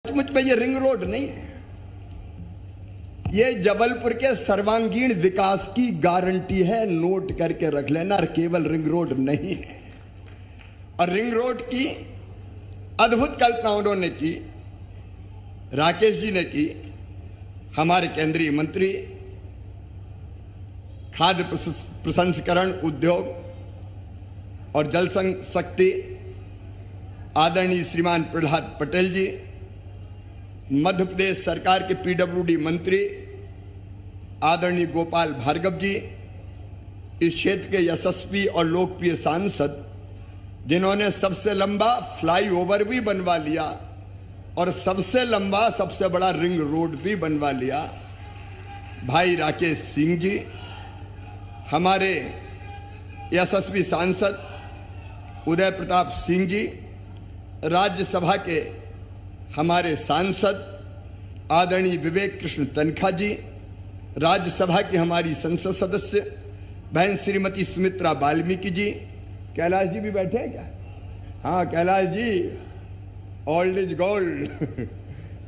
सचमुच में ये रिंग रोड नहीं है, ये जबलपुर के सर्वांगीण विकास की गारंटी है, नोट करके रख लेना। केवल रिंग रोड नहीं है। और रिंग रोड की अद्भुत कल्पना उन्होंने की, राकेश जी ने की, हमारे केंद्रीय मंत्री खाद्य प्रसंस्करण उद्योग और जल शक्ति आदरणीय श्रीमान प्रहलाद पटेल जी, मध्य प्रदेश सरकार के पीडब्ल्यूडी मंत्री आदरणीय गोपाल भार्गव जी, इस क्षेत्र के यशस्वी और लोकप्रिय सांसद जिन्होंने सबसे लंबा फ्लाईओवर भी बनवा लिया और सबसे लंबा सबसे बड़ा रिंग रोड भी बनवा लिया, भाई राकेश सिंह जी, हमारे यशस्वी सांसद उदय प्रताप सिंह जी, राज्यसभा के हमारे सांसद आदरणीय विवेक कृष्ण तनखा जी, राज्यसभा की हमारी संसद सदस्य बहन श्रीमती सुमित्रा वाल्मीकि जी, कैलाश जी भी बैठे हैं क्या? हाँ Kailash ji, old is gold.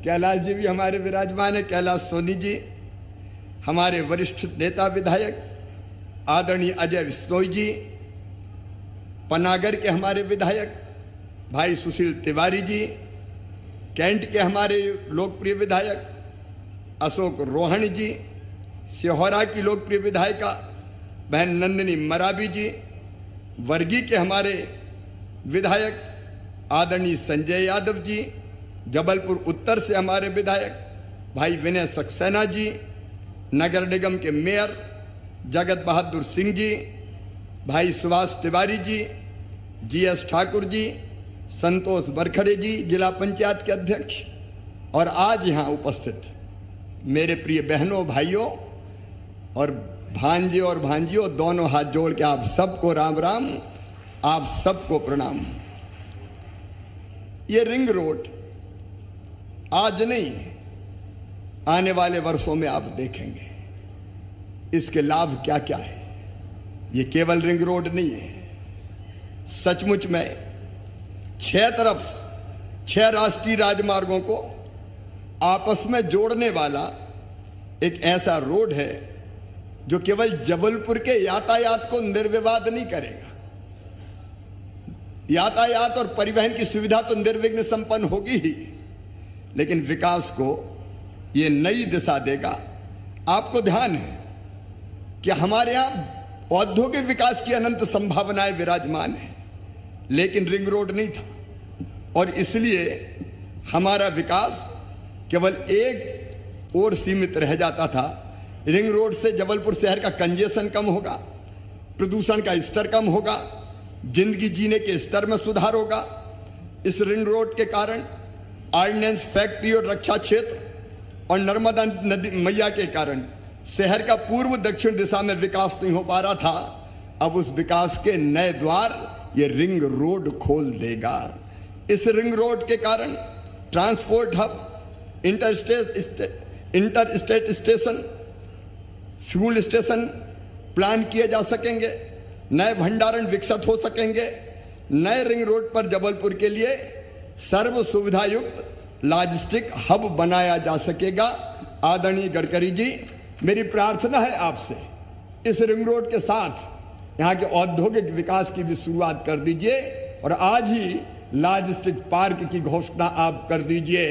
Kailash ji भी हमारे विराजमान है, कैलाश सोनी जी, हमारे वरिष्ठ नेता विधायक आदरणीय अजय बिश्नोई जी, पनागर के हमारे विधायक भाई सुशील तिवारी जी, कैंट के हमारे लोकप्रिय विधायक अशोक रोहण जी, सिहोरा की लोकप्रिय विधायिका बहन नंदिनी मरावी जी, वर्गी के हमारे विधायक आदरणीय संजय यादव जी, जबलपुर उत्तर से हमारे विधायक भाई विनय सक्सेना जी, नगर निगम के मेयर जगत बहादुर सिंह जी, भाई सुभाष तिवारी जी, जीएस ठाकुर जी, संतोष बरखड़े जी, जिला पंचायत के अध्यक्ष, और आज यहाँ उपस्थित मेरे प्रिय बहनों भाइयों और भांजे और भांजियों, दोनों हाथ जोड़ के आप सबको राम राम, आप सबको प्रणाम। ये रिंग रोड आज नहीं, आने वाले वर्षों में आप देखेंगे इसके लाभ क्या क्या है। ये केवल रिंग रोड नहीं है, सचमुच में 6 तरफ 6 राष्ट्रीय राजमार्गों को आपस में जोड़ने वाला एक ऐसा रोड है जो केवल जबलपुर के यातायात को निर्विवाद नहीं करेगा। यातायात और परिवहन की सुविधा तो निर्विघ्न संपन्न होगी ही, लेकिन विकास को यह नई दिशा देगा। आपको ध्यान है कि हमारे यहां औद्योगिक विकास की अनंत संभावनाएं विराजमान है, लेकिन रिंग रोड नहीं था और इसलिए हमारा विकास केवल एक ओर सीमित रह जाता था। रिंग रोड से जबलपुर शहर का कंजेशन कम होगा, प्रदूषण का स्तर कम होगा, जिंदगी जीने के स्तर में सुधार होगा। इस रिंग रोड के कारण ऑर्डिनेंस फैक्ट्री और रक्षा क्षेत्र और नर्मदा नदी मैया के कारण शहर का पूर्व दक्षिण दिशा में विकास नहीं हो पा रहा था। अब उस विकास के नए द्वार ये रिंग रोड खोल देगा। इस रिंग रोड के कारण transport hub, inter state station, fuel station plan किए जा सकेंगे, नए भंडारण विकसित हो सकेंगे। नए रिंग रोड पर जबलपुर के लिए सर्व सुविधा युक्त लॉजिस्टिक हब बनाया जा सकेगा। आदरणीय गडकरी जी, मेरी प्रार्थना है आपसे, इस रिंग रोड के साथ यहाँ के औद्योगिक विकास की भी शुरुआत कर दीजिए और आज ही लॉजिस्टिक पार्क की घोषणा आप कर दीजिए।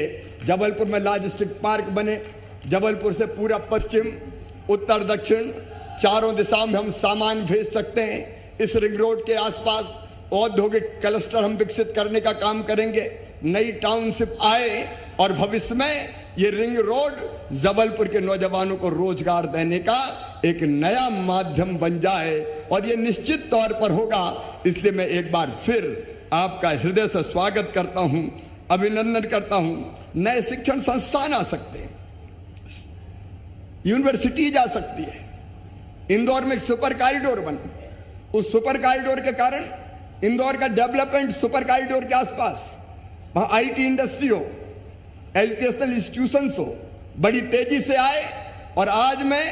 जबलपुर में लॉजिस्टिक पार्क बने, जबलपुर से पूरा पश्चिम, उत्तर, दक्षिण चारों दिशाओं में हम सामान भेज सकते हैं। इस रिंग रोड के आसपास औद्योगिक क्लस्टर हम विकसित करने का काम करेंगे, नई टाउनशिप आए और भविष्य में ये रिंग रोड जबलपुर के नौजवानों को रोजगार देने का एक नया माध्यम बन जाए और ये निश्चित तौर पर होगा। इसलिए मैं एक बार फिर आपका हृदय से स्वागत करता हूं, अभिनंदन करता हूं। नए शिक्षण संस्थान आ सकते हैं, यूनिवर्सिटी जा सकती है। इंदौर में एक सुपर कॉरिडोर बने, उस सुपर कॉरिडोर के कारण इंदौर का डेवलपमेंट सुपर कॉरिडोर के आसपास वहां आईटी इंडस्ट्री हो, एजुकेशनल इंस्टीट्यूशंस हो, बड़ी तेजी से आए। और आज मैं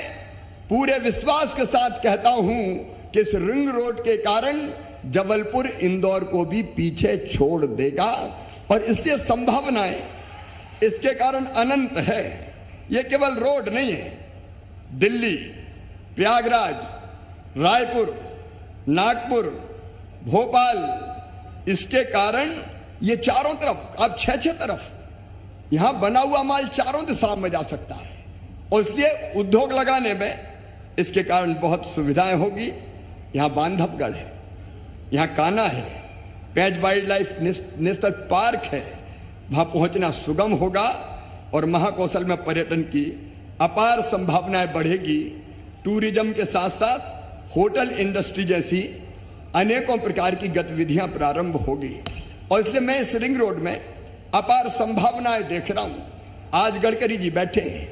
पूरे विश्वास के साथ कहता हूं कि इस रिंग रोड के कारण जबलपुर इंदौर को भी पीछे छोड़ देगा और इसलिए संभावनाएं इसके कारण अनंत है। ये केवल रोड नहीं है, दिल्ली, प्रयागराज, रायपुर, नागपुर, भोपाल, इसके कारण ये चारों तरफ, अब छह तरफ यहां बना हुआ माल चारों दिशाओं में जा सकता है, और इसलिए उद्योग लगाने में इसके कारण बहुत सुविधाएं होगी। यहां बांधवगढ़ है, यहां कान्हा है, पेंच वाइल्ड लाइफ नेशनल पार्क है, वहां पहुंचना सुगम होगा और महाकौशल में पर्यटन की अपार संभावनाएं बढ़ेगी। टूरिज्म के साथ साथ होटल इंडस्ट्री जैसी अनेकों प्रकार की गतिविधियां प्रारंभ होगी, और इसलिए मैं इस रिंग रोड में अपार संभावनाएं देख रहा हूं। आज गडकरी जी बैठे हैं,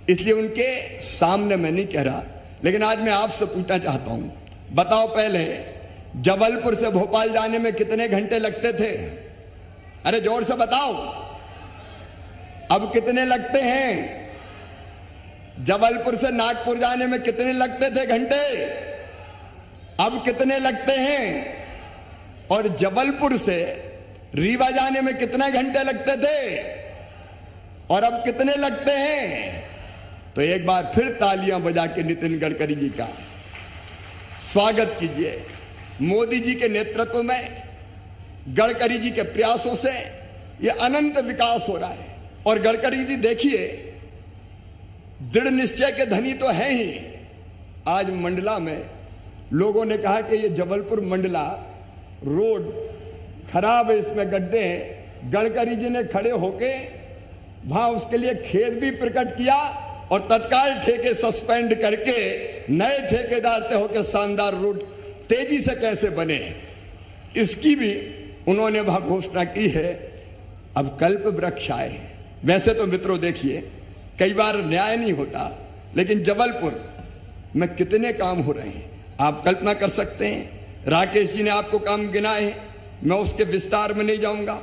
इसलिए उनके सामने मैं नहीं कह रहा, लेकिन आज मैं आपसे पूछना चाहता हूं, बताओ पहले जबलपुर से भोपाल जाने में कितने घंटे लगते थे? अरे जोर से बताओ, अब कितने लगते हैं? जबलपुर से नागपुर जाने में कितने लगते थे घंटे? अब कितने लगते हैं? और जबलपुर से रीवा जाने में कितने घंटे लगते थे और अब कितने लगते हैं? तो एक बार फिर तालियां बजा के नितिन गडकरी जी का स्वागत कीजिए। मोदी जी के नेतृत्व में, गडकरी जी के प्रयासों से ये अनंत विकास हो रहा है। और गडकरी जी देखिए, दृढ़ निश्चय के धनी तो हैं ही। आज मंडला में लोगों ने कहा कि ये जबलपुर मंडला रोड खराब है, इसमें गड्ढे हैं। गडकरी जी ने खड़े होके वहां उसके लिए खेद भी प्रकट किया और तत्काल ठेके सस्पेंड करके नए ठेकेदार से होकर शानदार रोड तेजी से कैसे बने, इसकी भी उन्होंने वहां घोषणा की है। अब कल्प वृक्ष आए। वैसे तो मित्रों देखिए, कई बार न्याय नहीं होता, लेकिन जबलपुर में कितने काम हो रहे हैं आप कल्पना कर सकते हैं। राकेश जी ने आपको काम गिनाए हैं, मैं उसके विस्तार में नहीं जाऊंगा,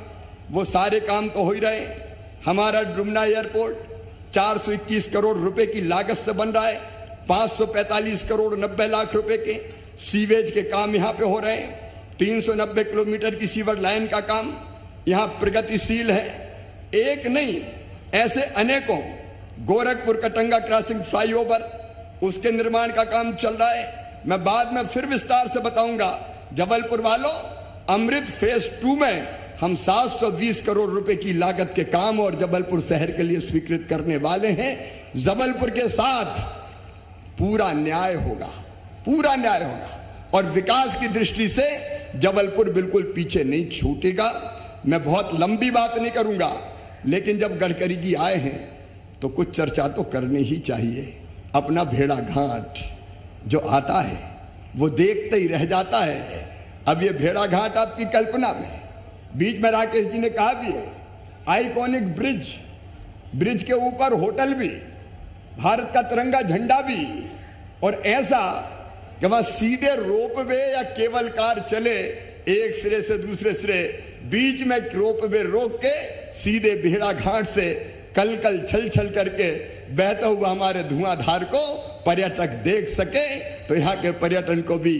वो सारे काम तो हो ही रहे हैं। हमारा डुमना एयरपोर्ट 421 करोड़ रुपए की लागत से बन रहा है, 545 करोड़ 90 लाख रुपए के सीवेज के काम यहां पे हो रहे हैं। 390 किलोमीटर की सीवर लाइन का काम यहां प्रगतिशील है। एक नहीं, ऐसे अनेकों, गोरखपुर कटंगा क्रॉसिंग फ्लाईओवर, उसके निर्माण का काम चल रहा है। मैं बाद में फिर विस्तार से बताऊंगा। जबलपुर वालों, अमृत फेज 2 में हम 720 करोड़ रुपए की लागत के काम और जबलपुर शहर के लिए स्वीकृत करने वाले हैं। जबलपुर के साथ पूरा न्याय होगा, पूरा न्याय होगा, और विकास की दृष्टि से जबलपुर बिल्कुल पीछे नहीं छूटेगा। मैं बहुत लंबी बात नहीं करूंगा, लेकिन जब गडकरी जी आए हैं तो कुछ चर्चा तो करनी ही चाहिए। अपना भेड़ा घाट जो आता है वो देखते ही रह जाता है। अब ये भेड़ा घाट आपकी कल्पना में, बीच में राकेश जी ने कहा भी है, आइकॉनिक ब्रिज, ब्रिज के ऊपर होटल भी, भारत का तिरंगा झंडा भी, और ऐसा कि वहां सीधे रोपवे या केबल कार चले एक सिरे से दूसरे सिरे, बीच में रोपवे रोक के सीधे भेड़ा घाट से कल कल छल छल करके बहता हुआ हमारे धुआंधार को पर्यटक देख सके, तो यहाँ के पर्यटन को भी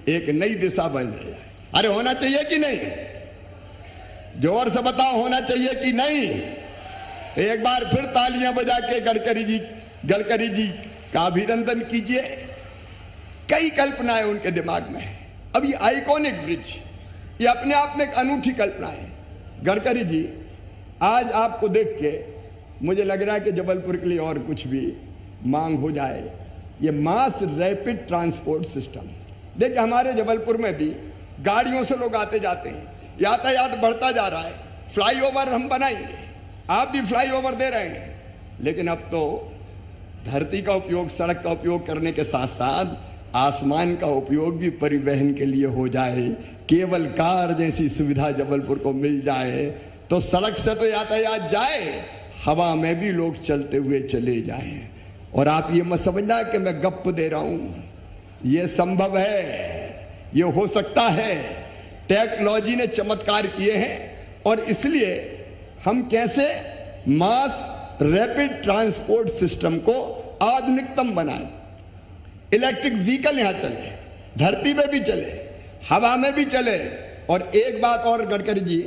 एक नई दिशा बन जाए। अरे होना चाहिए कि नहीं? जोर से बताओ, होना चाहिए कि नहीं? तो एक बार फिर तालियां बजा के गडकरी जी का अभिनंदन कीजिए। कई कल्पनाएं उनके दिमाग में है। अब ये आइकॉनिक ब्रिज, ये अपने आप में एक अनूठी कल्पना है। गडकरी जी, आज आपको देख के मुझे लग रहा है कि जबलपुर के लिए और कुछ भी मांग हो जाए। ये मास रैपिड ट्रांसपोर्ट सिस्टम, देखिए हमारे जबलपुर में भी गाड़ियों से लोग आते जाते हैं, यातायात बढ़ता जा रहा है। फ्लाईओवर हम बनाएंगे, आप भी फ्लाईओवर दे रहे हैं, लेकिन अब तो धरती का उपयोग, सड़क का उपयोग करने के साथ साथ आसमान का उपयोग भी परिवहन के लिए हो जाए। केवल कार जैसी सुविधा जबलपुर को मिल जाए तो सड़क से तो यातायात जाए, हवा में भी लोग चलते हुए चले जाएं। और आप ये मत समझना कि मैं गप्प दे रहा हूं, ये संभव है, ये हो सकता है। टेक्नोलॉजी ने चमत्कार किए हैं, और इसलिए हम कैसे मास रैपिड ट्रांसपोर्ट सिस्टम को आधुनिकतम बनाएं। इलेक्ट्रिक व्हीकल यहां चले, धरती में भी चले, हवा में भी चले। और एक बात और गडकरी जी,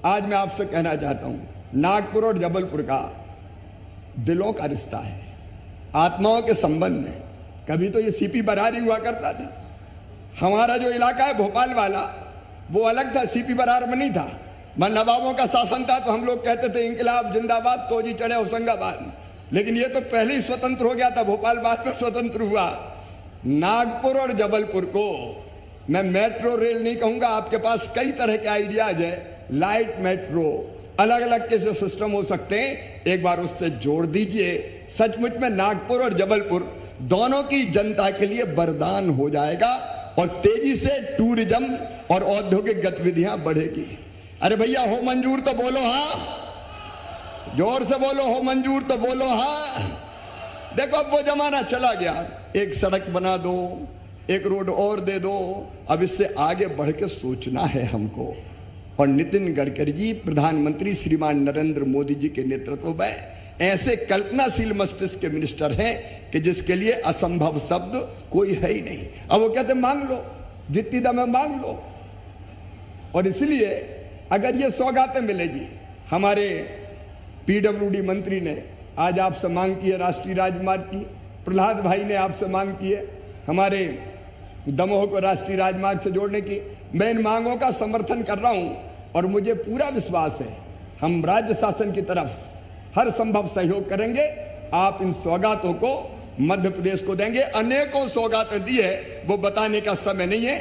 आज मैं आपसे कहना चाहता हूं, नागपुर और जबलपुर का दिलों का रिश्ता है, आत्माओं के संबंध है। कभी तो ये सीपी बरारी हुआ करता था। हमारा जो इलाका है भोपाल वाला, वो अलग था, सीपी बरार में नहीं था। मैं नवाबों का शासन था तो हम लोग कहते थे इंकलाब जिंदाबाद, तोजी चढ़े होशंगाबाद। लेकिन ये तो पहले ही स्वतंत्र हो गया था, भोपाल बाद में स्वतंत्र हुआ। नागपुर और जबलपुर को मैं मेट्रो रेल नहीं कहूंगा, आपके पास कई तरह के आइडियाज है, लाइट मेट्रो, अलग अलग के जो सिस्टम हो सकते हैं, एक बार उससे जोड़ दीजिए। सचमुच में नागपुर और जबलपुर दोनों की जनता के लिए वरदान हो जाएगा और तेजी से टूरिज्म और औद्योगिक गतिविधियां बढ़ेगी। अरे भैया हो मंजूर तो बोलो हाँ, जोर से बोलो हो मंजूर तो बोलो हाँ। देखो अब वो जमाना चला गया, एक सड़क बना दो, एक रोड और दे दो। अब इससे आगे बढ़ के सोचना है हमको। और नितिन गडकरी जी, प्रधानमंत्री श्रीमान नरेंद्र मोदी जी के नेतृत्व में ऐसे कल्पनाशील मस्तिष्क के मिनिस्टर हैं कि जिसके लिए असंभव शब्द कोई है ही नहीं। अब वो कहते मांग लो, जितनी दम है मांग लो। और इसलिए अगर ये सौगातें मिलेगी, हमारे पीडब्ल्यूडी मंत्री ने आज आपसे मांग की है राष्ट्रीय राजमार्ग की, प्रहलाद भाई ने आपसे मांग की है हमारे दमोह को राष्ट्रीय राजमार्ग से जोड़ने की, मैं इन मांगों का समर्थन कर रहा हूं और मुझे पूरा विश्वास है हम राज्य शासन की तरफ हर संभव सहयोग करेंगे। आप इन सौगातों को मध्य प्रदेश को देंगे। अनेकों सौगातें दी है, वो बताने का समय नहीं है।